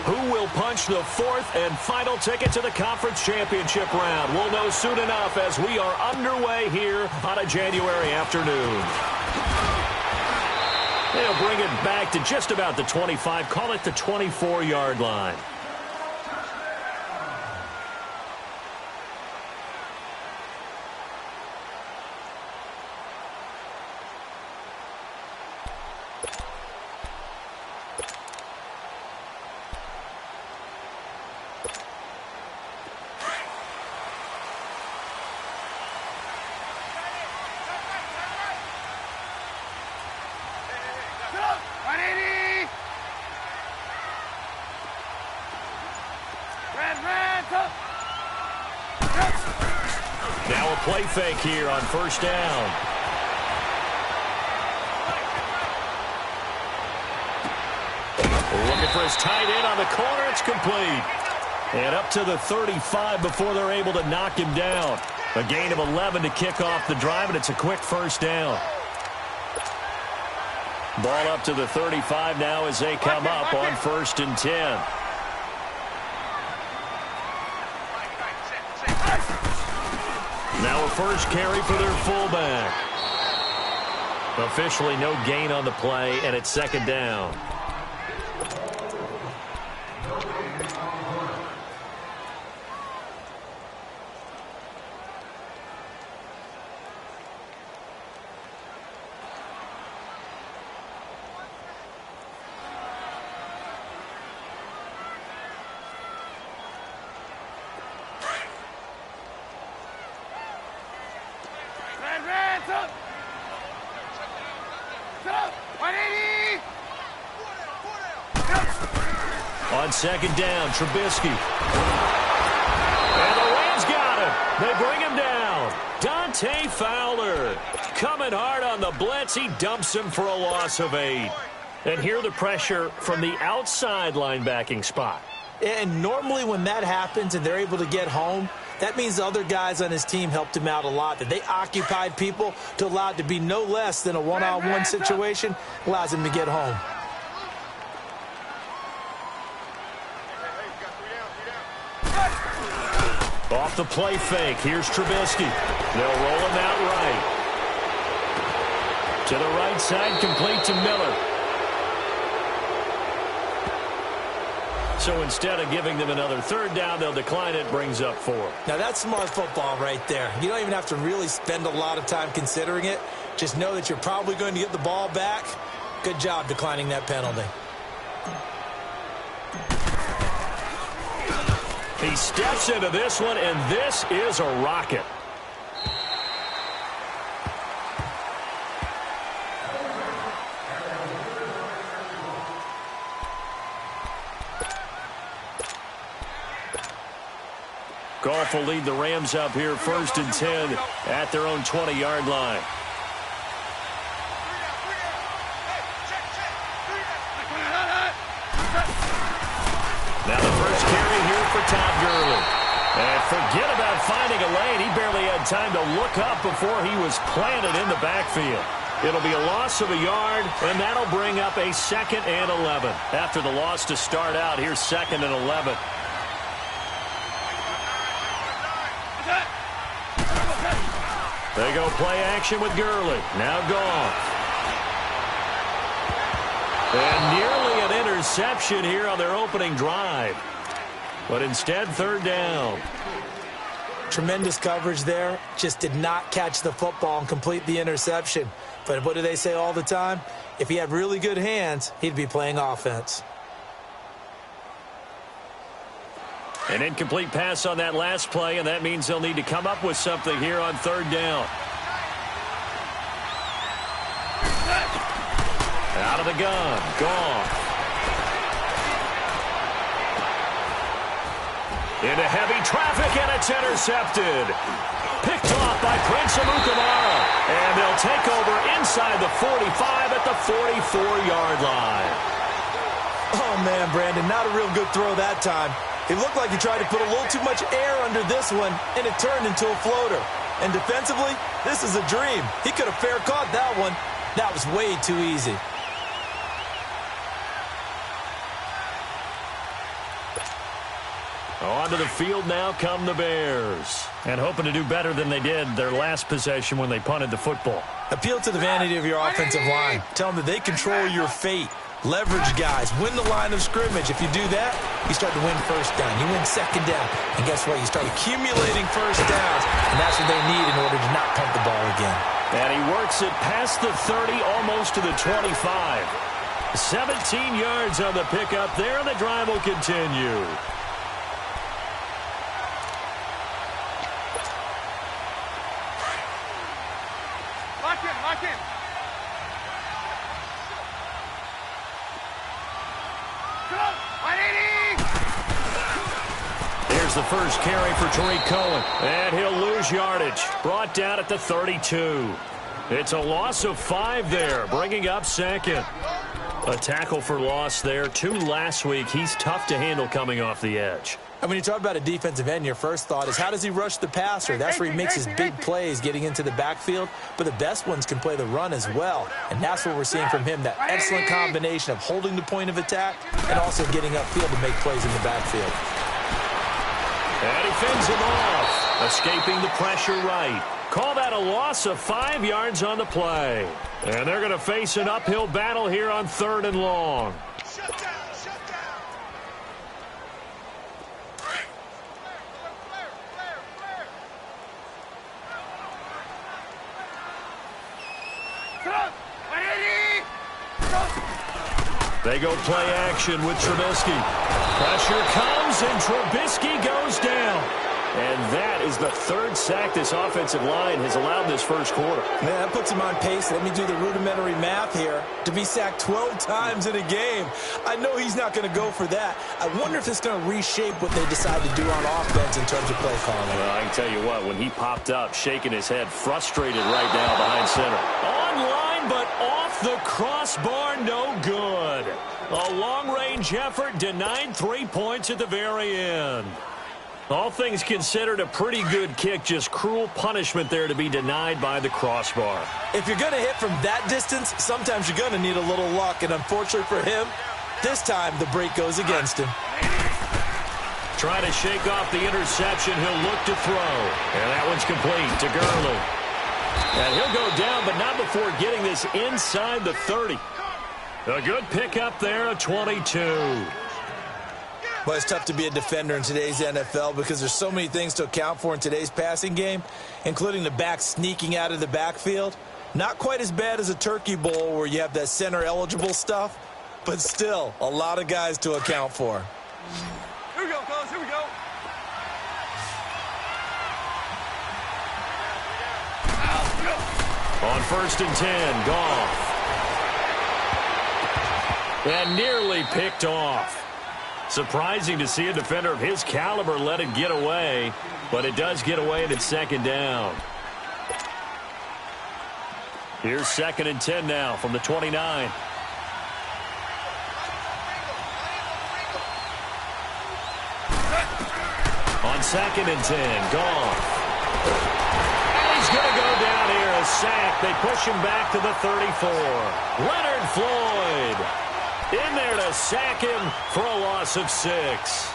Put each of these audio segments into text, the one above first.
Who will punch the fourth and final ticket to the conference championship round? We'll know soon enough as we are underway here on a January afternoon. They'll bring it back to just about the 25, call it the 24-yard line. Now a play fake here on first down. Looking for his tight end on the corner. It's complete. And up to the 35 before they're able to knock him down. A gain of 11 to kick off the drive, and it's a quick first down. Ball up to the 35 now as they come up on 1st and 10. Now a first carry for their fullback. Officially no gain on the play, and it's 2nd down. On 2nd down, Trubisky. And the Rams got him. They bring him down. Dante Fowler coming hard on the blitz. He dumps him for a loss of 8. And here the pressure from the outside linebacking spot. And normally when that happens and they're able to get home, that means the other guys on his team helped him out a lot. That they occupied people to allow it to be no less than a one-on-one situation, allows him to get home. Off the play fake, here's Trubisky. They'll roll him out right. To the right side, complete to Miller. So instead of giving them another 3rd down, they'll decline it, brings up 4. Now that's smart football right there. You don't even have to really spend a lot of time considering it. Just know that you're probably going to get the ball back. Good job declining that penalty. He steps into this one, and this is a rocket. Goff will lead the Rams up here 1st and 10 at their own 20-yard line. Now the first carry here for Todd Gurley. And forget about finding a lane. He barely had time to look up before he was planted in the backfield. It'll be a loss of a yard, and that'll bring up a 2nd and 11. After the loss to start out, here's 2nd and 11. They go play action with Gurley. Now Goff. And nearly an interception here on their opening drive. But instead, 3rd down. Tremendous coverage there. Just did not catch the football and complete the interception. But what do they say all the time? If he had really good hands, he'd be playing offense. An incomplete pass on that last play, and that means they'll need to come up with something here on 3rd down. Out of the gun. Goff. Into heavy traffic, and it's intercepted. Picked off by Prince Amukamara. And they'll take over inside the 45 at the 44-yard line. Oh, man, Brandon, not a real good throw that time. It looked like he tried to put a little too much air under this one, and it turned into a floater. And defensively, this is a dream. He could have fair caught that one. That was way too easy. Onto the field now come the Bears. And hoping to do better than they did their last possession when they punted the football. Appeal to the vanity of your offensive line. Tell them that they control your fate. Leverage guys. Win the line of scrimmage. If you do that, you start to win first down. You win second down. And guess what? You start accumulating first downs. And that's what they need in order to not punt the ball again. And he works it past the 30, almost to the 25. 17 yards on the pickup there, and the drive will continue. Lock in. Here's the first carry for Tariq Cohen. And he'll lose yardage. Brought down at the 32. It's a loss of 5 there, bringing up second. A tackle for loss there. 2 last week. He's tough to handle coming off the edge. And when you talk about a defensive end, your first thought is, how does he rush the passer? That's where he makes his big plays getting into the backfield. But the best ones can play the run as well. And that's what we're seeing from him, that excellent combination of holding the point of attack and also getting upfield to make plays in the backfield. And he fends him off, escaping the pressure right. Call that a loss of 5 yards on the play. And they're going to face an uphill battle here on 3rd and long. Shut down. They go play action with Trubisky. Pressure comes, and Trubisky goes down. And that is the 3rd sack this offensive line has allowed this first quarter. Man, that puts him on pace. Let me do the rudimentary math here. To be sacked 12 times in a game, I know he's not going to go for that. I wonder if it's going to reshape what they decide to do on offense in terms of play calling. Well, I can tell you what, when he popped up, shaking his head, frustrated right now behind center. Online, but off the crossbar, no good. A long-range effort denied 3 points at the very end. All things considered, a pretty good kick, just cruel punishment there to be denied by the crossbar. If you're going to hit from that distance, sometimes you're going to need a little luck, and unfortunately for him, this time the break goes against him. Trying to shake off the interception, he'll look to throw. And that one's complete to Gurley. And he'll go down, but not before getting this inside the 30. A good pickup there, a 22. Well, it's tough to be a defender in today's NFL because there's so many things to account for in today's passing game, including the back sneaking out of the backfield. Not quite as bad as a turkey bowl where you have that center-eligible stuff, but still a lot of guys to account for. Here we go, fellas. Here we go. On 1st and 10, Goff. And nearly picked off. Surprising to see a defender of his caliber let it get away, but it does get away and it's 2nd down. Here's 2nd and 10 now from the 29. On 2nd and 10, Goff. And he's going to go down here, a sack. They push him back to the 34. Leonard Floyd in there to sack him for a loss of 6.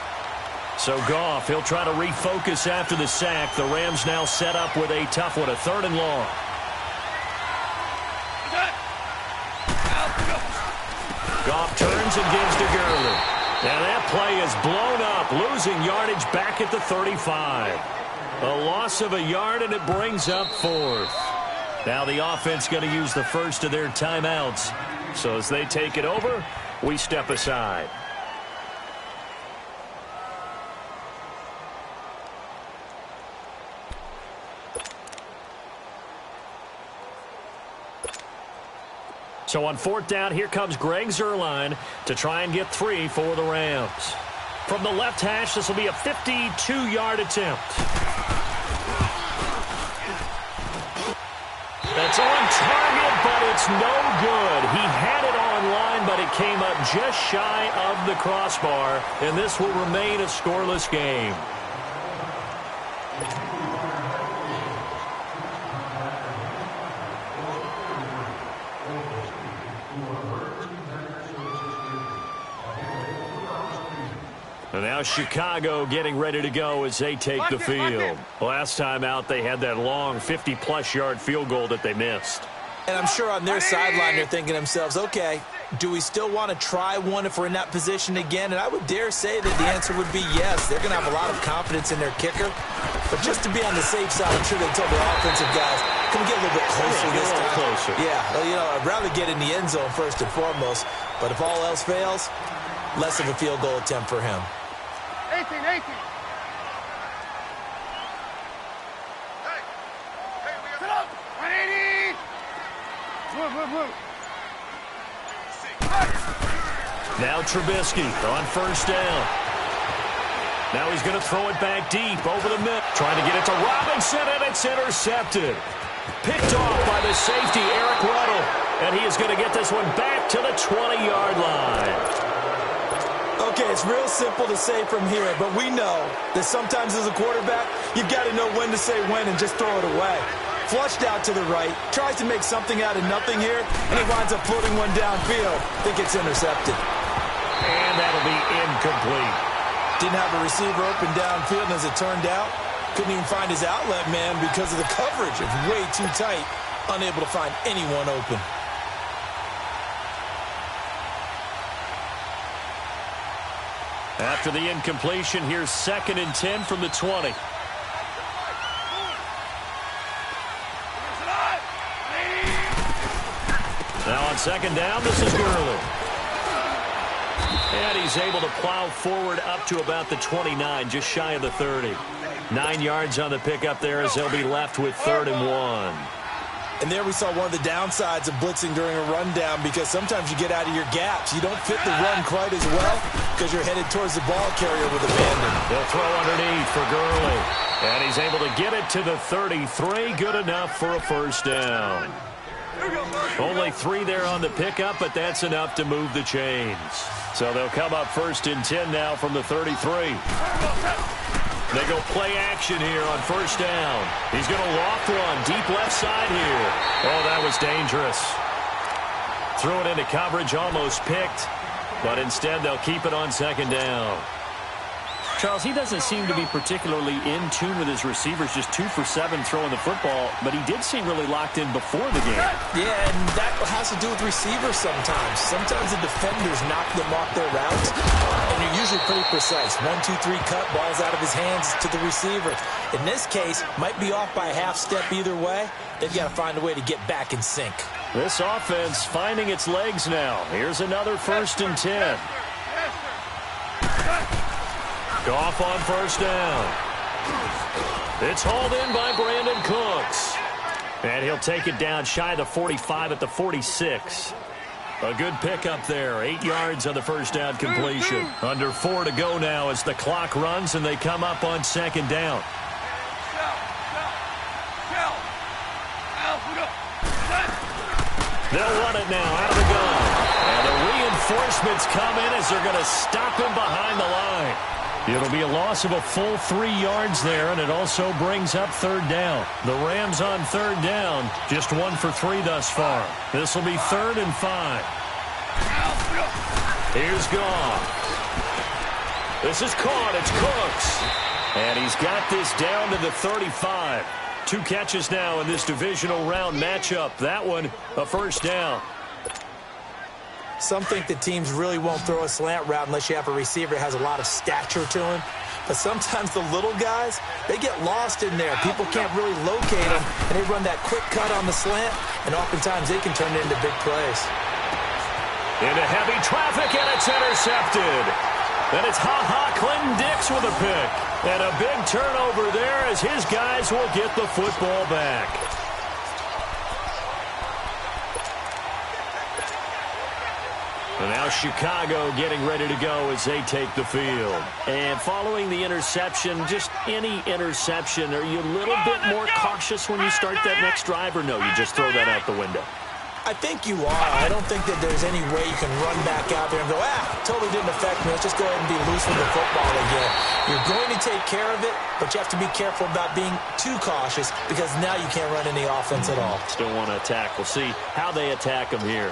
So Goff, he'll try to refocus after the sack. The Rams now set up with a tough one, a 3rd and long. Goff turns and gives to Gurley. And that play is blown up, losing yardage back at the 35. A loss of a yard, and it brings up 4th. Now the offense going to use the first of their timeouts. So as they take it over, we step aside. So on 4th down, here comes Greg Zuerlein to try and get 3 for the Rams. From the left hash, this will be a 52-yard attempt. That's on target, but it's no good. He had it online, but it came up just shy of the crossbar, and this will remain a scoreless game. And now Chicago getting ready to go as they take the field. Last time out, they had that long 50-plus yard field goal that they missed. And I'm sure on their sideline they're thinking to themselves, okay, do we still want to try one if we're in that position again? And I would dare say that the answer would be yes. They're going to have a lot of confidence in their kicker. But just to be on the safe side, I'm sure they told their offensive guys, can we get a little bit closer this time? Closer. Yeah, well, you know, I'd rather get in the end zone first and foremost. But if all else fails, less of a field goal attempt for him. 18. Hey, we got it up. 180. Move. Now Trubisky on first down. Now he's going to throw it back deep over the middle. Trying to get it to Robinson, and it's intercepted. Picked off by the safety, Eric Weddle. And he is going to get this one back to the 20-yard line. Okay, it's real simple to say from here, but we know that sometimes as a quarterback, you've got to know when to say when and just throw it away. Flushed out to the right, tries to make something out of nothing here, and he winds up floating one downfield. I think it's intercepted. And that'll be incomplete. Didn't have a receiver open downfield, and as it turned out, couldn't even find his outlet man because of the coverage. It's way too tight, unable to find anyone open. After the incompletion, here's 2nd and 10 from the 20. Now on 2nd down, this is Gurley. And he's able to plow forward up to about the 29, just shy of the 30. 9 yards on the pickup there as they'll be left with 3rd and 1. And there we saw one of the downsides of blitzing during a rundown, because sometimes you get out of your gaps. You don't fit the run quite as well because you're headed towards the ball carrier with abandon. They'll throw underneath for Gurley. And he's able to get it to the 33. Good enough for a first down. Only 3 there on the pickup, but that's enough to move the chains. So they'll come up 1st and 10 now from the 33. They go play action here on first down. He's going to loft one deep left side here. Oh, that was dangerous. Threw it into coverage, almost picked, but instead they'll keep it on 2nd down. Charles, he doesn't seem to be particularly in tune with his receivers, just 2 for 7 throwing the football, but he did seem really locked in before the game. Yeah, and that has to do with receivers sometimes. Sometimes the defenders knock them off their routes, and you're usually pretty precise. 1, 2, 3 cut, ball's out of his hands to the receiver. In this case, might be off by a half step either way. They've got to find a way to get back in sync. This offense finding its legs now. Here's another 1st and 10. Goff on first down. It's hauled in by Brandon Cooks. And he'll take it down shy of the 45 at the 46. A good pickup there. 8 yards on the first down completion. Under 4 to go now as the clock runs and they come up on 2nd down. They'll run it now out of the gun. And the reinforcements come in as they're going to stop him behind the line. It'll be a loss of a full 3 yards there, and it also brings up 3rd down. The Rams on 3rd down, just 1 for 3 thus far. This will be 3rd and 5. Here's Goff. This is caught. It's Cooks. And he's got this down to the 35. 2 catches now in this divisional round matchup. That one, a first down. Some think that teams really won't throw a slant route unless you have a receiver that has a lot of stature to him. But sometimes the little guys, they get lost in there. People can't really locate them, and they run that quick cut on the slant, and oftentimes they can turn it into big plays. Into heavy traffic, and it's intercepted. And it's Clinton Dix with a pick. And a big turnover there as his guys will get the football back. And now Chicago getting ready to go as they take the field. And following the interception, just any interception, are you a little bit more cautious when you start that next drive, or no, you just throw that out the window? I think you are. I don't think that there's any way you can run back out there and go, totally didn't affect me. Let's just go ahead and be loose with the football again. You're going to take care of it, but you have to be careful about being too cautious because now you can't run any offense at all. Still want to attack. We'll see how they attack them here.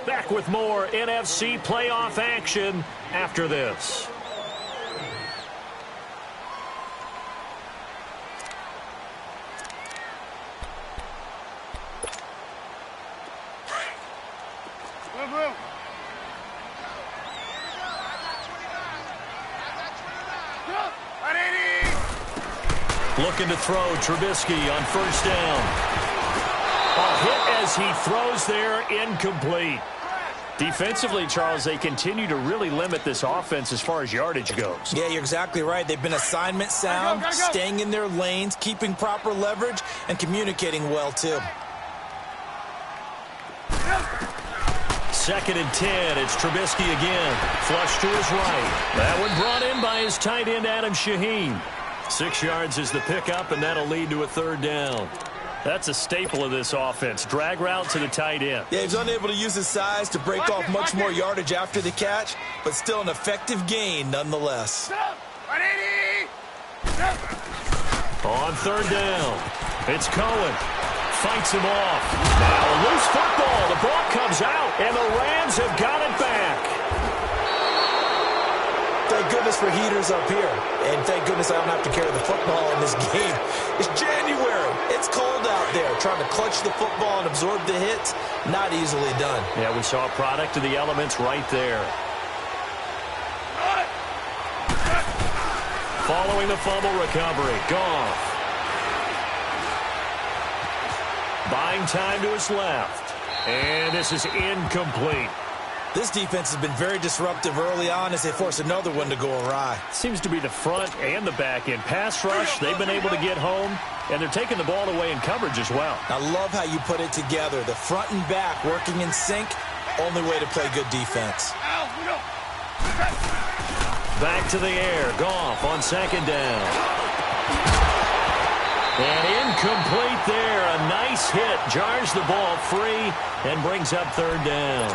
Back with more NFC playoff action after this. Move, move. Looking to throw, Trubisky on first down. A hit as he throws there, incomplete. Defensively, Charles, they continue to really limit this offense as far as yardage goes. Yeah, you're exactly right. They've been assignment sound, staying in their lanes, keeping proper leverage, and communicating well, too. 2nd and 10. It's Trubisky again. Flush to his right. That one brought in by his tight end, Adam Shaheen. 6 yards is the pickup, and that'll lead to a 3rd down. That's a staple of this offense. Drag route to the tight end. Yeah, he's unable to use his size to break off much more yardage after the catch, but still an effective gain nonetheless. On 3rd down, it's Cohen. Fights him off. Now a loose football. The ball comes out, and the Rams have got it back. Thank goodness for heaters up here. And thank goodness I don't have to carry the football in this game. It's January. It's cold out there. Trying to clutch the football and absorb the hits, not easily done. Yeah, we saw a product of the elements right there. Following the fumble recovery, Goff. Buying time to his left. And this is incomplete. This defense has been very disruptive early on as they force another one to go awry. Seems to be the front and the back end. Pass rush, they've been able to get home, and they're taking the ball away in coverage as well. I love how you put it together. The front and back working in sync, only way to play good defense. Back to the air. Goff on 2nd down. And incomplete there. A nice hit. Jars the ball free and brings up 3rd down.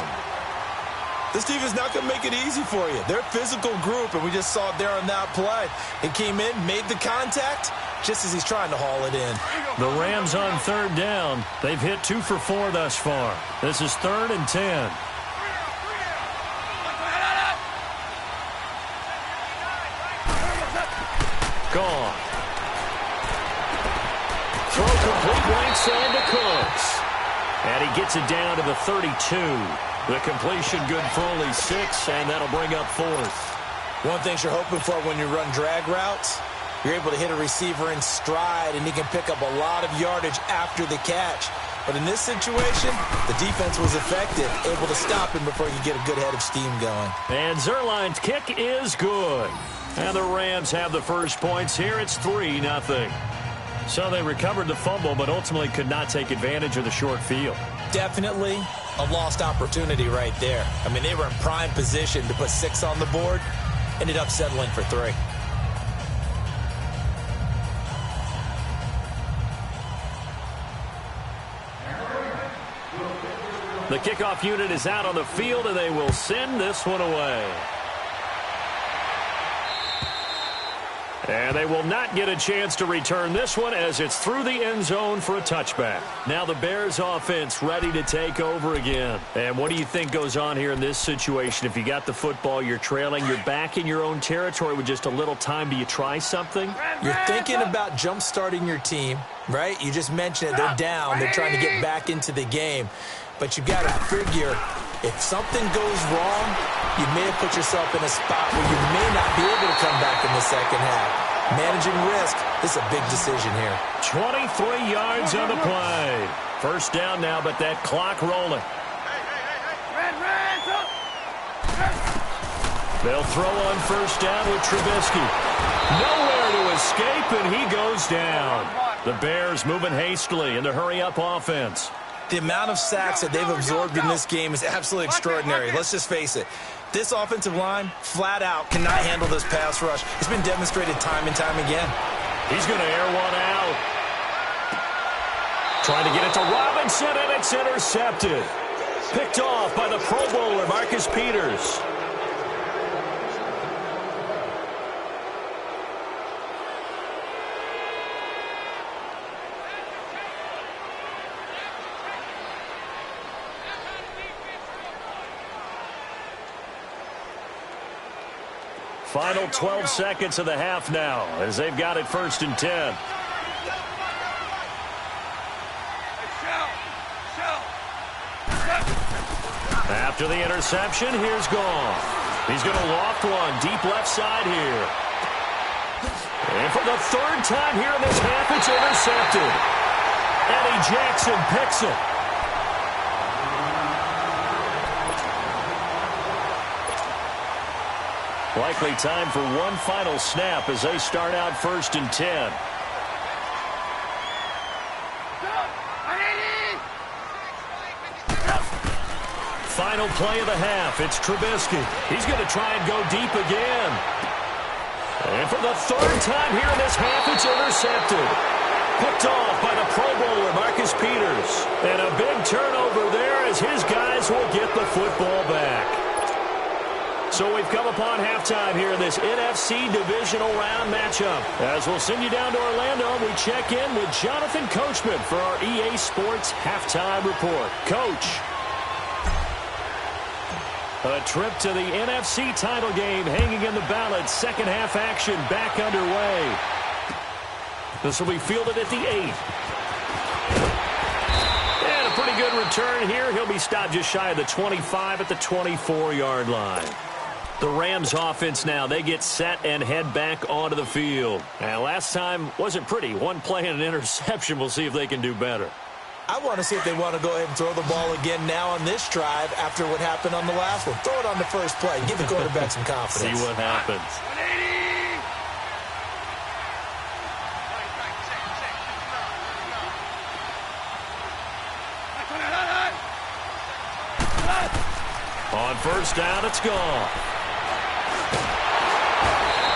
This defense is not going to make it easy for you. They're a physical group, and we just saw it there on that play. He came in, made the contact, just as he's trying to haul it in. The Rams on 3rd down. They've hit 2 for 4 thus far. This is 3rd and 10. Gone. Throw complete right side to Cooks. And he gets it down to the 32. The completion good for only 6, and that'll bring up 4th. One thing you're hoping for when you run drag routes, you're able to hit a receiver in stride, and he can pick up a lot of yardage after the catch. But in this situation, the defense was effective, able to stop him before he could get a good head of steam going. And Zerline's kick is good. And the Rams have the first points here. It's 3-0. So they recovered the fumble, but ultimately could not take advantage of the short field. Definitely a lost opportunity right there. I mean, they were in prime position to put 6 on the board, ended up settling for 3. The kickoff unit is out on the field, and they will send this one away. And they will not get a chance to return this one as it's through the end zone for a touchback. Now the Bears offense ready to take over again. And what do you think goes on here in this situation? If you got the football, you're trailing, you're back in your own territory with just a little time. Do you try something? You're thinking about jump-starting your team, right? You just mentioned it. They're down. They're trying to get back into the game. But you've got to figure if something goes wrong, you may have put yourself in a spot where you may not be able to come back in the second half. Managing risk, this is a big decision here. 23 yards on the play. First down now, but that clock rolling. They'll throw on first down with Trubisky. Nowhere to escape, and he goes down. The Bears moving hastily in the hurry-up offense. The amount of sacks that they've absorbed in this game is absolutely extraordinary. Let's just face it. This offensive line, flat out, cannot handle this pass rush. It's been demonstrated time and time again. He's going to air one out. Trying to get it to Robinson, and it's intercepted. Picked off by the Pro Bowler, Marcus Peters. Final 12 seconds of the half now as they've got it 1st and 10. After the interception, here's Goff. He's going to loft one deep left side here. And for the 3rd time here in this half, it's intercepted. Eddie Jackson picks it. Likely time for one final snap as they start out 1st and 10. Final play of the half. It's Trubisky. He's going to try and go deep again. And for the 3rd time here in this half, it's intercepted. Picked off by the Pro Bowler, Marcus Peters. And a big turnover there as his guys will get the football back. So we've come upon halftime here in this NFC Divisional Round matchup. As we'll send you down to Orlando, we check in with Jonathan Coachman for our EA Sports Halftime Report. Coach. A trip to the NFC title game hanging in the balance. Second half action back underway. This will be fielded at the 8. And a pretty good return here. He'll be stopped just shy of the 25 at the 24-yard line. The Rams offense now, they get set and head back onto the field. And last time wasn't pretty. One play and an interception. We'll see if they can do better. I want to see if they want to go ahead and throw the ball again now on this drive after what happened on the last one. Throw it on the first play. Give the quarterback some confidence. See what happens. On 1st down, it's gone.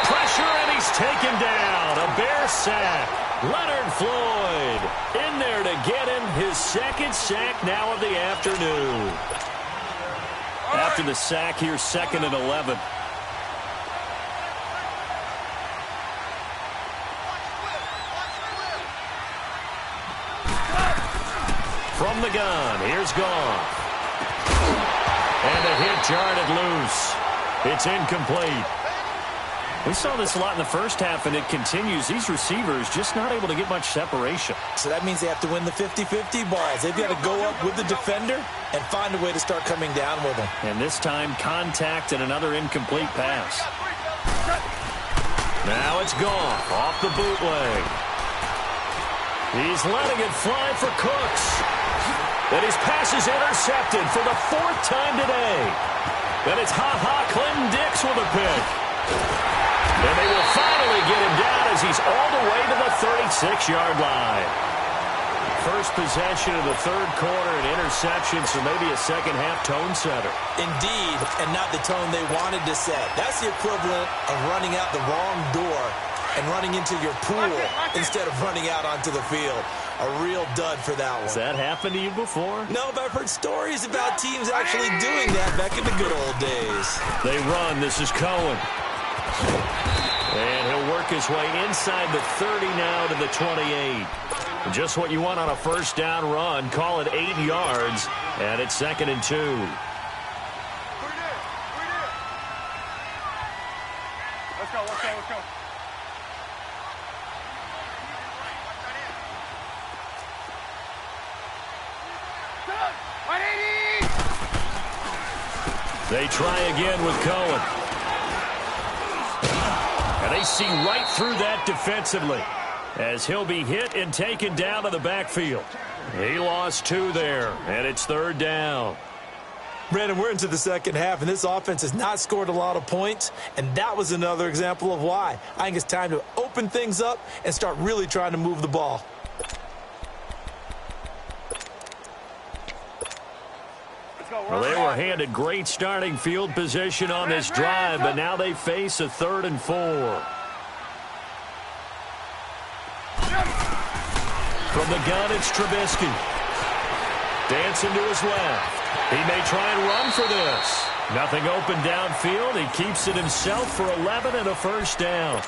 Pressure, and he's taken down. A Bear sack. Leonard Floyd in there to get him his 2nd sack now of the afternoon. After the sack here, 2nd and 11. From the gun, here's Goff. And a hit jarred it loose. It's incomplete. We saw this a lot in the first half, and it continues. These receivers just not able to get much separation. So that means they have to win the 50-50 balls. They've got to go up with the defender and find a way to start coming down with them. And this time, contact and another incomplete pass. Now it's Goff off the bootleg. He's letting it fly for Cooks. And his pass is intercepted for the 4th time today. And it's Clinton Dix with a pick. And they will finally get him down as he's all the way to the 36-yard line. First possession of the 3rd quarter, an interception, so maybe a second-half tone setter. Indeed, and not the tone they wanted to set. That's the equivalent of running out the wrong door and running into your pool instead of running out onto the field. A real dud for that one. Has that happened to you before? No, but I've heard stories about teams actually doing that back in the good old days. They run. This is Cohen. And he'll work his way inside the 30 now to the 28. Just what you want on a 1st down run. Call it 8 yards, and it's 2nd and 2. Let's go, let's go, let's go. They try again with Cohen. And they see right through that defensively as he'll be hit and taken down to the backfield. He lost 2 there, and it's 3rd down. Brandon, we're into the second half, and this offense has not scored a lot of points, and that was another example of why. I think it's time to open things up and start really trying to move the ball. Well, they were handed great starting field position on this drive, but now they face a 3rd and 4. From the gun, it's Trubisky. Dancing to his left. He may try and run for this. Nothing open downfield. He keeps it himself for 11 and a 1st down.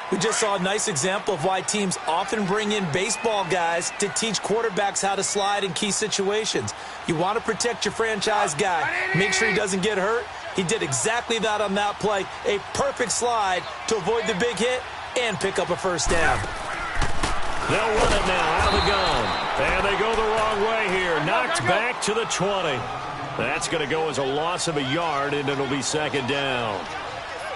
We just saw a nice example of why teams often bring in baseball guys to teach quarterbacks how to slide in key situations. You want to protect your franchise guy. Make sure he doesn't get hurt. He did exactly that on that play. A perfect slide to avoid the big hit and pick up a first down. They'll run it now out of the gun. And they go the wrong way here. Knocked back to the 20. That's going to go as a loss of a yard, and it'll be second down.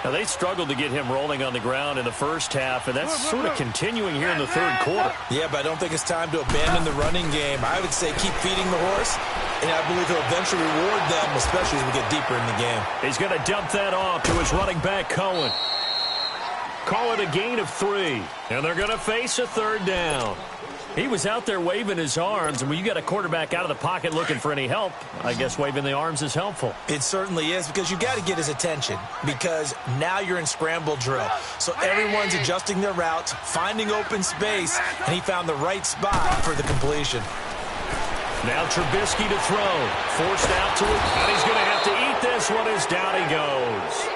Now, they struggled to get him rolling on the ground in the first half, and that's sort of continuing here in the third quarter. Yeah, but I don't think it's time to abandon the running game. I would say keep feeding the horse, and I believe he'll eventually reward them, especially as we get deeper in the game. He's going to dump that off to his running back, Cohen. Call it a gain of 3, and they're going to face a third down. He was out there waving his arms, and when you got a quarterback out of the pocket looking for any help, I guess waving the arms is helpful. It certainly is, because you got to get his attention, because now you're in scramble drill. So everyone's adjusting their routes, finding open space, and he found the right spot for the completion. Now Trubisky to throw. Forced out to it, and he's going to have to eat this one as down he goes.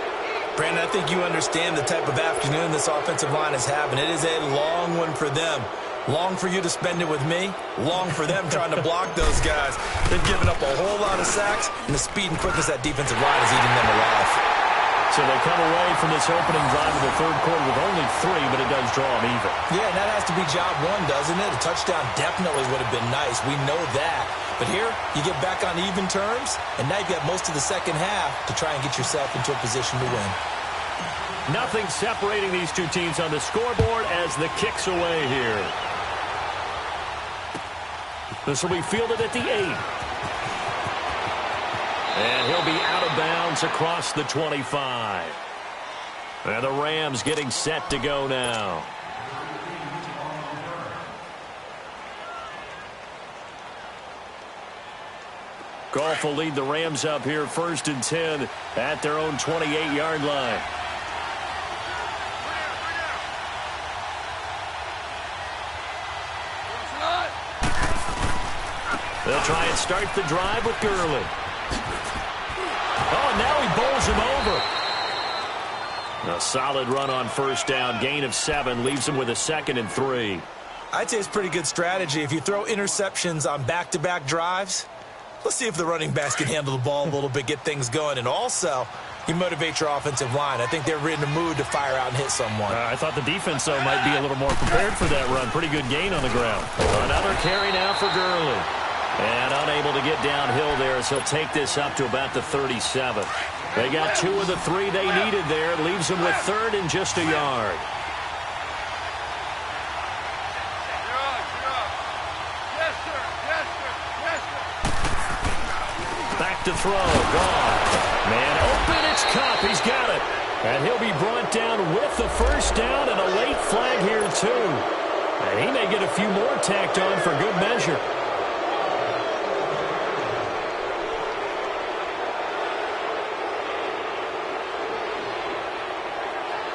Brandon, I think you understand the type of afternoon this offensive line is having. It is a long one for them. Long for you to spend it with me. Long for them trying to block those guys. They've given up a whole lot of sacks, and the speed and quickness that defensive line is eating them alive. So they come away from this opening drive of the third quarter with only 3, but it does draw them even. Yeah, and that has to be job one, doesn't it? A touchdown definitely would have been nice. We know that. But here, you get back on even terms, and now you've got most of the second half to try and get yourself into a position to win. Nothing separating these two teams on the scoreboard as the kick's away here. This will be fielded at the 8. And he'll be out of bounds across the 25. And the Rams getting set to go now. Goff will lead the Rams up here 1st and 10 at their own 28-yard line. They'll try and start the drive with Gurley. Oh, and now he bowls him over. A solid run on first down. Gain of 7 leaves him with a 2nd and 3. I'd say it's pretty good strategy. If you throw interceptions on back-to-back drives, let's see if the running backs can handle the ball a little bit, get things going. And also, you motivate your offensive line. I think they're in the mood to fire out and hit someone. I thought the defense, though, might be a little more prepared for that run. Pretty good gain on the ground. Another carry now for Gurley. And unable to get downhill there as he'll take this up to about the 37. They got 2 of the 3 they needed there. Leaves them with 3rd and just a yard. Back to throw. Gone. Man open. It's Kupp. He's got it. And he'll be brought down with the first down and a late flag here, too. And he may get a few more tacked on for good measure.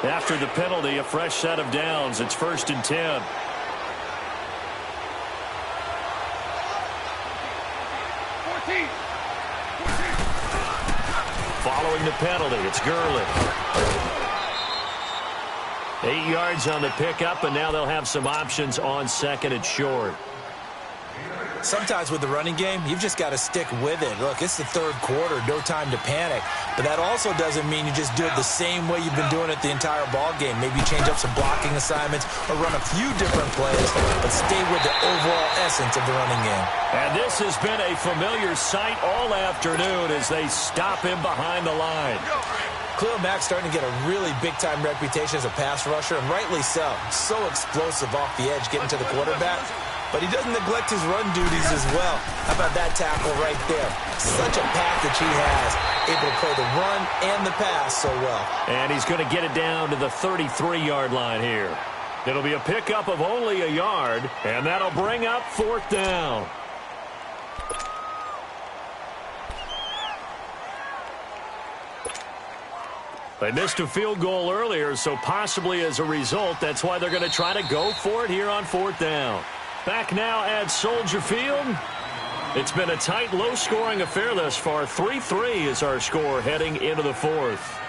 After the penalty, a fresh set of downs. It's 1st and 10. Following the penalty, it's Gurley. 8 yards on the pickup, and now they'll have some options on 2nd and short. Sometimes with the running game, you've just got to stick with it. Look, it's the third quarter, no time to panic. But that also doesn't mean you just do it the same way you've been doing it the entire ball game. Maybe you change up some blocking assignments or run a few different plays, but stay with the overall essence of the running game. And this has been a familiar sight all afternoon as they stop him behind the line. Khalil Mack's starting to get a really big-time reputation as a pass rusher, and rightly so. So explosive off the edge, getting to the quarterback. But he doesn't neglect his run duties as well. How about that tackle right there? Such a package he has, able to play the run and the pass so well. And he's going to get it down to the 33-yard line here. It'll be a pickup of only a yard, and that'll bring up 4th down. They missed a field goal earlier, so possibly as a result, that's why they're going to try to go for it here on 4th down. Back now at Soldier Field. It's been a tight, low-scoring affair thus far. 3-3 is our score heading into the 4th.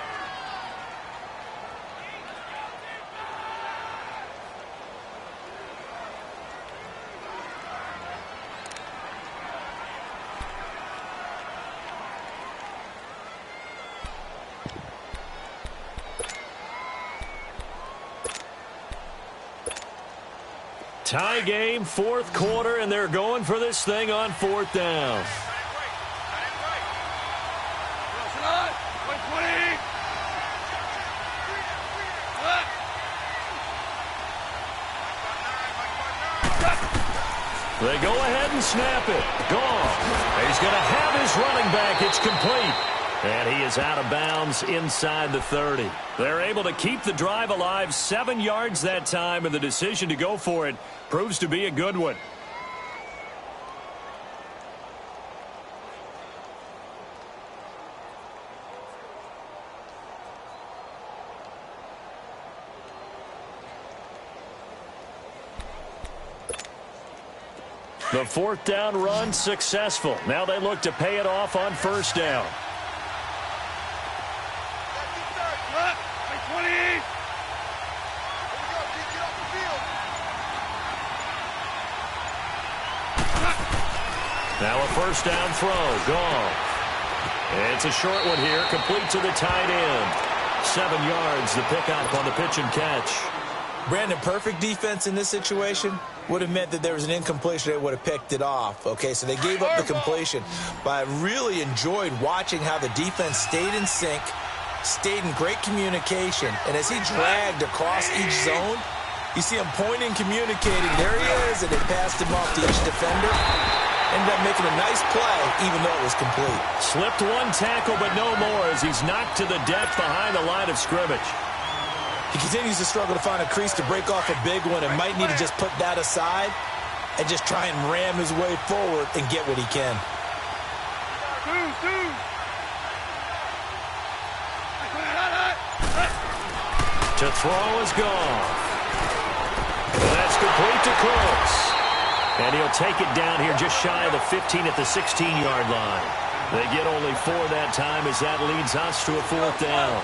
Tie game, fourth quarter, and they're going for this thing on fourth down. They go ahead and snap it. Gone. He's going to have his running back. It's complete. And he is out of bounds inside the 30. They're able to keep the drive alive, 7 yards that time, and the decision to go for it proves to be a good one. The fourth down run successful. Now they look to pay it off on first down. Now a first down throw. Gone. It's a short one here. Complete to the tight end. 7 yards, the pickup on the pitch and catch. Brandon, perfect defense in this situation would have meant that there was an incompletion. They would have picked it off. Okay, so they gave up the completion. But I really enjoyed watching how the defense stayed in sync, stayed in great communication. And as he dragged across each zone, you see him pointing, communicating. There he is, and they passed him off to each defender. Ended up making a nice play, even though it was complete. Slipped one tackle, but no more as he's knocked to the deck behind the line of scrimmage. He continues to struggle to find a crease to break off a big one and might need to just put that aside and just try and ram his way forward and get what he can. To throw is gone. That's complete to Cooks. And he'll take it down here just shy of the 15 at the 16-yard line. They get only 4 that time as that leads us to a fourth down.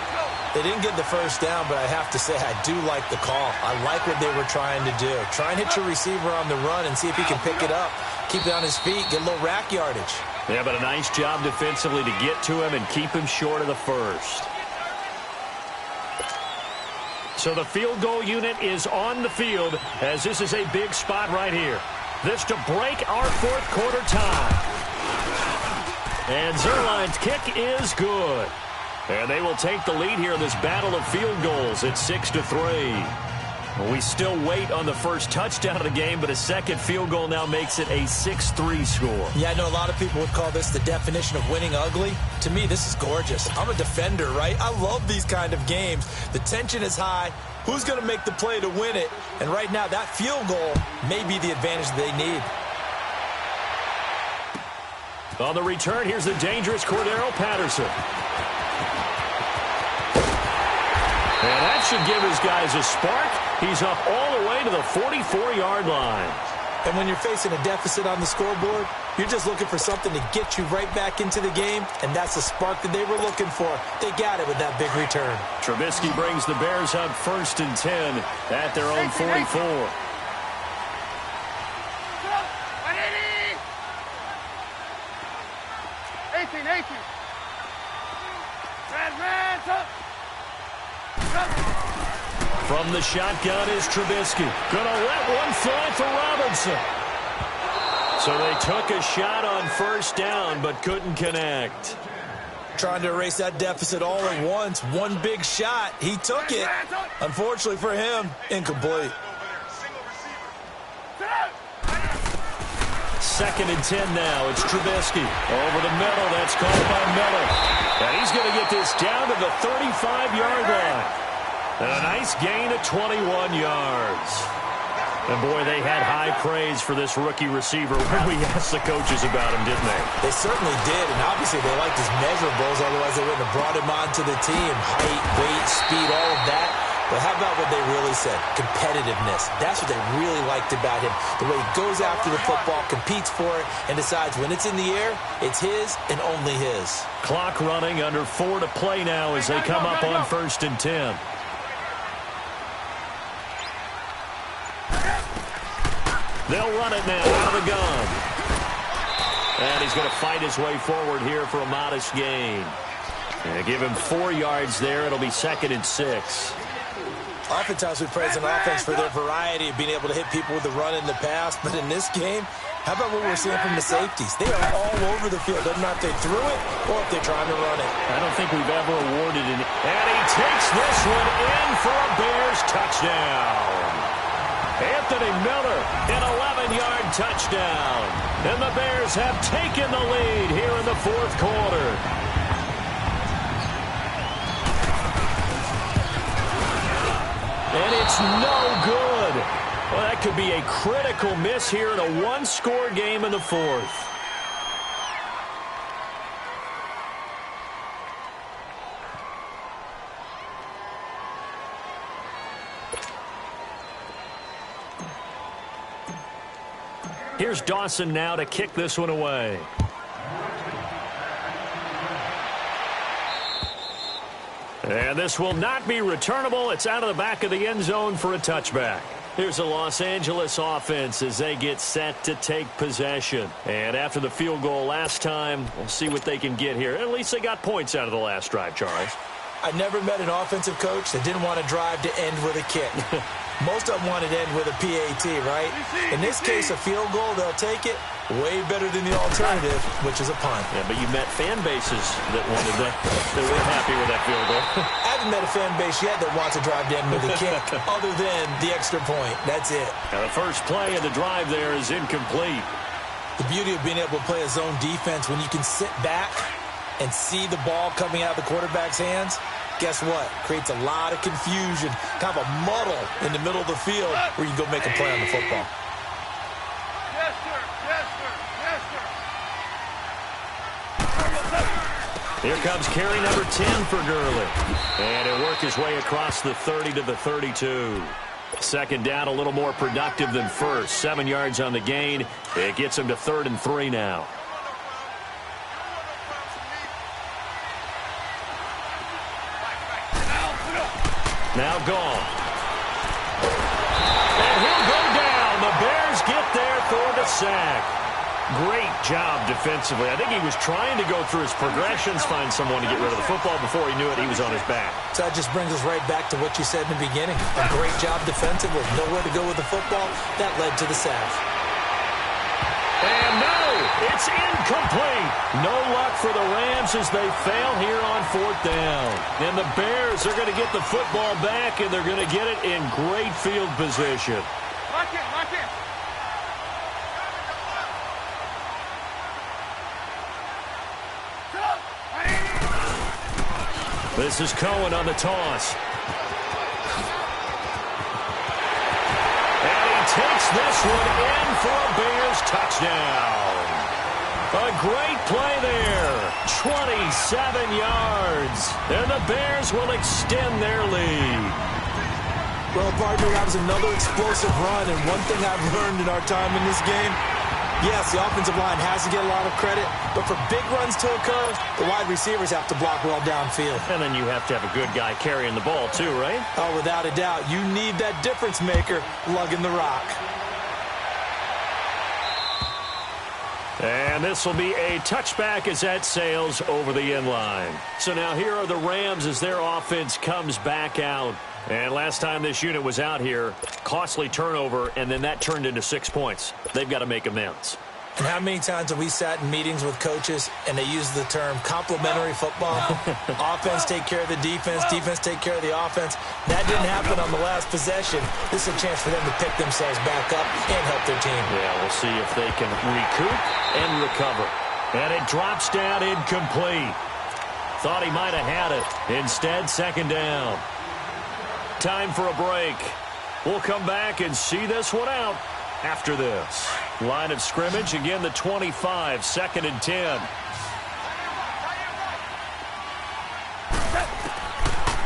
They didn't get the first down, but I have to say I do like the call. I like what they were trying to do. Try and hit your receiver on the run and see if he can pick it up. Keep it on his feet, get a little rack yardage. Yeah, but a nice job defensively to get to him and keep him short of the first. So the field goal unit is on the field as this is a big spot right here. This to break our fourth quarter tie. And Zerline's kick is good. And they will take the lead here in this battle of field goals at 6-3. We still wait on the first touchdown of the game, but a second field goal now makes it a 6-3 score. Yeah, I know a lot of people would call this the definition of winning ugly. To me, this is gorgeous. I'm a defender, right? I love these kind of games. The tension is high. Who's going to make the play to win it? And right now, that field goal may be the advantage they need. On the return, here's the dangerous Cordero Patterson. And that should give his guys a spark. He's up all the way to the 44-yard line. And when you're facing a deficit on the scoreboard, you're just looking for something to get you right back into the game, and that's the spark that they were looking for. They got it with that big return. Trubisky brings the Bears up 1st and 10 at their own 44. 18. From the shotgun is Trubisky. Gonna let one fly for Robinson. So they took a shot on first down, but couldn't connect. Trying to erase that deficit all at once. One big shot. He took it. Unfortunately for him, incomplete. 2nd and 10 now. It's Trubisky. Over the middle. That's caught by Miller. And he's going to get this down to the 35-yard line. And a nice gain of 21 yards. And, boy, they had high praise for this rookie receiver when we asked the coaches about him, didn't they? They certainly did, and obviously they liked his measurables, otherwise they wouldn't have brought him onto the team. Height, weight, speed, all of that. But how about what they really said? Competitiveness. That's what they really liked about him. The way he goes after the football, competes for it, and decides when it's in the air, it's his and only his. Clock running, under 4 to play now as they come up on 1st and 10. They'll run it now out of the gun. And he's going to fight his way forward here for a modest gain. And give him 4 yards there. It'll be 2nd and 6. Oftentimes we praise an offense for their variety of being able to hit people with the run in the past, but in this game, how about what we're seeing from the safeties? They are all over the field. Doesn't matter if they threw it or if they're trying to run it. I don't think we've ever awarded an... And he takes this one in for a Bears touchdown. Anthony Miller, an 11-yard touchdown. And the Bears have taken the lead here in the fourth quarter. And it's no good. Well, that could be a critical miss here in a one-score game in the fourth. Here's Dawson now to kick this one away. And this will not be returnable. It's out of the back of the end zone for a touchback. Here's the Los Angeles offense as they get set to take possession. And after the field goal last time, we'll see what they can get here. At least they got points out of the last drive, Charles. I never met an offensive coach that didn't want to drive to end with a kick. Most of them wanted to end with a PAT, right? In this case, a field goal, they'll take it. Way better than the alternative, which is a punt. Yeah, but you met fan bases that wanted that. They weren't happy with that field goal. I haven't met a fan base yet that wants to drive to end with a kick, other than the extra point. That's it. Now the first play of the drive there is incomplete. The beauty of being able to play a zone defense when you can sit back and see the ball coming out of the quarterback's hands, guess what? Creates a lot of confusion, kind of a muddle in the middle of the field where you can go make a play on the football. Yes, sir. Yes, sir. Yes, sir. Here comes carry number 10 for Gurley. And he'll work his way across the 30 to the 32. Second down, a little more productive than first. 7 yards on the gain. It gets him to 3rd and 3 now. Now gone. And he'll go down. The Bears get there for the sack. Great job defensively. I think he was trying to go through his progressions, find someone to get rid of the football. Before he knew it, he was on his back. So that just brings us right back to what you said in the beginning. A great job defensively. Nowhere to go with the football. That led to the sack. And no, it's incomplete. No luck for the Rams as they fail here on 4th down. And the Bears are going to get the football back, and they're going to get it in great field position. Lock it, lock it. This is Cohen on the toss. And he takes this one in for a Bears touchdown. A great play there. 27 yards. And the Bears will extend their lead. Well, partner, that was another explosive run, and one thing I've learned in our time in this game, yes, the offensive line has to get a lot of credit, but for big runs to occur, the wide receivers have to block well downfield. And then you have to have a good guy carrying the ball too, right? Oh, without a doubt. You need that difference maker lugging the rock. And this will be a touchback as that sails over the end line. So now here are the Rams as their offense comes back out. And last time this unit was out here, costly turnover, and then that turned into 6 points. They've got to make amends. And how many times have we sat in meetings with coaches and they use the term complementary football? Offense take care of the defense, defense take care of the offense. That didn't happen on the last possession. This is a chance for them to pick themselves back up and help their team. Yeah, we'll see if they can recoup and recover. And it drops down incomplete. Thought he might have had it. Instead, 2nd down. Time for a break. We'll come back and see this one out after this. Line of scrimmage, again, the 25, 2nd and 10.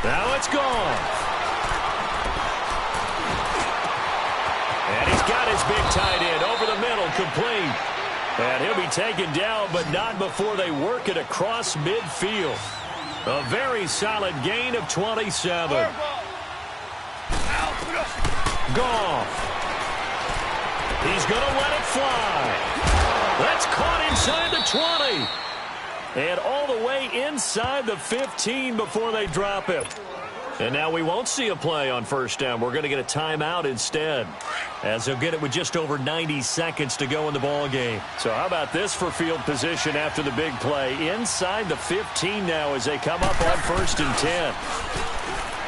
Now it's gone. And he's got his big tight end over the middle, complete. And he'll be taken down, but not before they work it across midfield. A very solid gain of 27. Goff. He's going to let it fly. That's caught inside the 20. And all the way inside the 15 before they drop it. And now we won't see a play on first down. We're going to get a timeout instead, as they'll get it with just over 90 seconds to go in the ball game. So how about this for field position after the big play? Inside the 15 now as they come up on 1st and 10.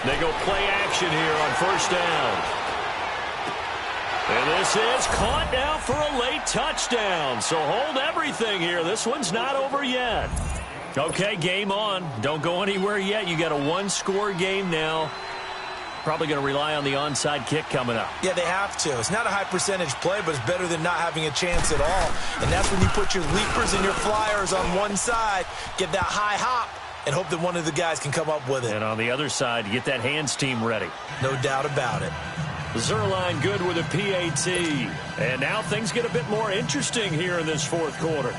They go play action here on first down. And this is caught now for a late touchdown. So hold everything here. This one's not over yet. Okay, game on. Don't go anywhere yet. You got a one-score game now. Probably going to rely on the onside kick coming up. Yeah, they have to. It's not a high-percentage play, but it's better than not having a chance at all. And that's when you put your leapers and your flyers on one side, get that high hop, and hope that one of the guys can come up with it. And on the other side, get that hands team ready. No doubt about it. Zerline good with a PAT. And now things get a bit more interesting here in this fourth quarter.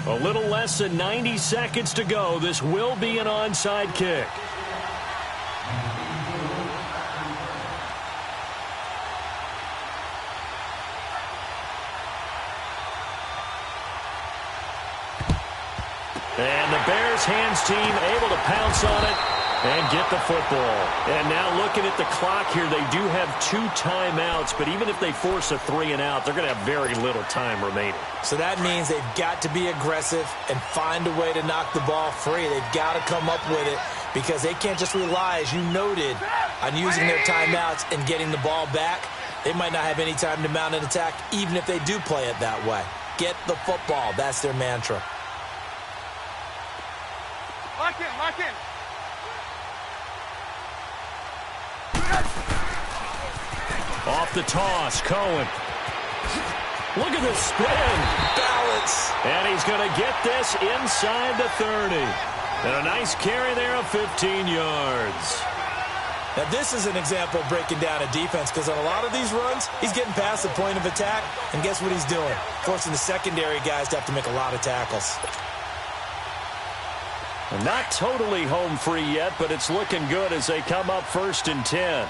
A little less than 90 seconds to go. This will be an onside kick. And the Bears hands team able to pounce on it and get the football. And now looking at the clock here, they do have 2 timeouts, but even if they force a 3-and-out, they're going to have very little time remaining. So that means they've got to be aggressive and find a way to knock the ball free. They've got to come up with it because they can't just rely, as you noted, on using their timeouts and getting the ball back. They might not have any time to mount an attack, even if they do play it that way. Get the football. That's their mantra. Lock in, lock in. Off the toss, Cohen. Look at the spin. Balance. And he's going to get this inside the 30. And a nice carry there of 15 yards. Now, this is an example of breaking down a defense because on a lot of these runs, he's getting past the point of attack, and guess what he's doing? Forcing the secondary guys to have to make a lot of tackles. And not totally home free yet, but it's looking good as they come up 1st and 10.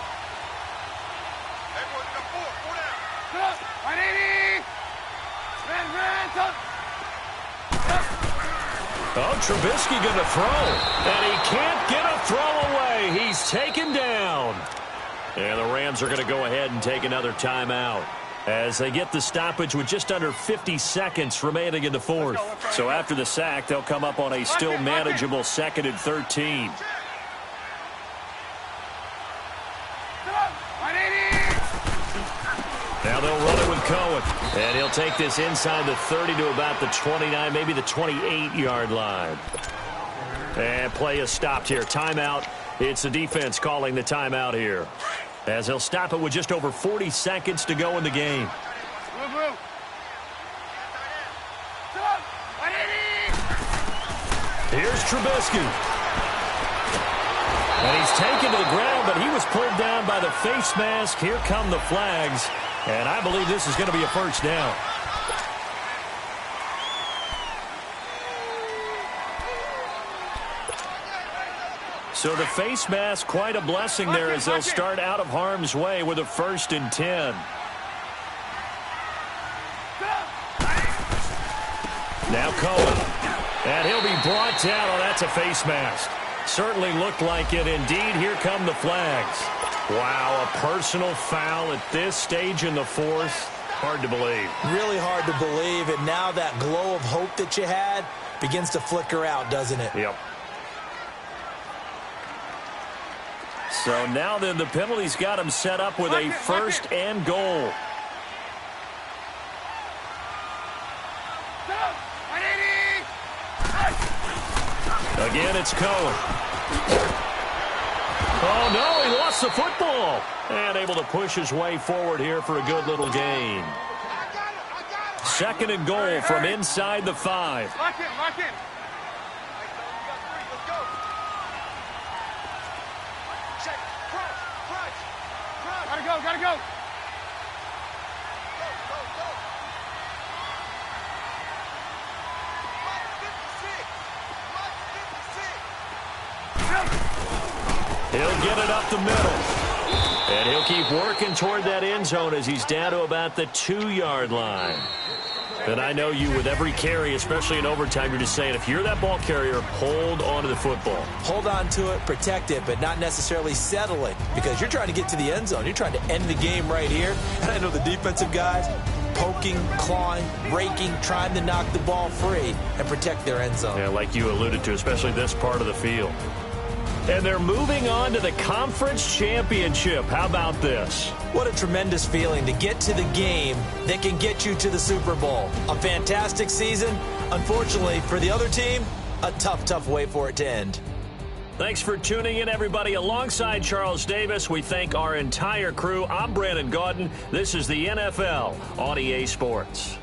Oh, Trubisky going to throw, and he can't get a throw away. He's taken down. And the Rams are going to go ahead and take another timeout as they get the stoppage with just under 50 seconds remaining in the fourth. So after the sack, they'll come up on a still manageable 2nd and 13. Now they'll run it with Cohen. And he'll take this inside the 30 to about the 29, maybe the 28-yard line. And play is stopped here. Timeout. It's the defense calling the timeout here, as they'll stop it with just over 40 seconds to go in the game. Here's Trubisky. And he's taken to the ground, but he was pulled down by the face mask. Here come the flags. And I believe this is going to be a first down. So the face mask, quite a blessing there as they'll start out of harm's way with a 1st and 10. Now Cohen. And he'll be brought down. Oh, that's a face mask. Certainly looked like it. Indeed, here come the flags. Wow, a personal foul at this stage in the fourth. Hard to believe. Really hard to believe, and now that glow of hope that you had begins to flicker out, doesn't it? Yep. So now then, the penalty's got him set up with a 1st and goal. Again, it's Cohen. Oh, no, he lost the football. And able to push his way forward here for a good little gain. 2nd and goal from inside the 5. Lock in, lock in. Check, crunch. Gotta go, gotta go. He'll get it up the middle. And he'll keep working toward that end zone as he's down to about the 2-yard line. And I know you with every carry, especially in overtime, you're just saying if you're that ball carrier, hold on to the football. Hold on to it, protect it, but not necessarily settle it because you're trying to get to the end zone. You're trying to end the game right here. And I know the defensive guys poking, clawing, raking, trying to knock the ball free and protect their end zone. Yeah, like you alluded to, especially this part of the field. And they're moving on to the conference championship. How about this? What a tremendous feeling to get to the game that can get you to the Super Bowl. A fantastic season. Unfortunately, for the other team, a tough way for it to end. Thanks for tuning in, everybody. Alongside Charles Davis, we thank our entire crew. I'm Brandon Gaudin. This is the NFL on EA Sports.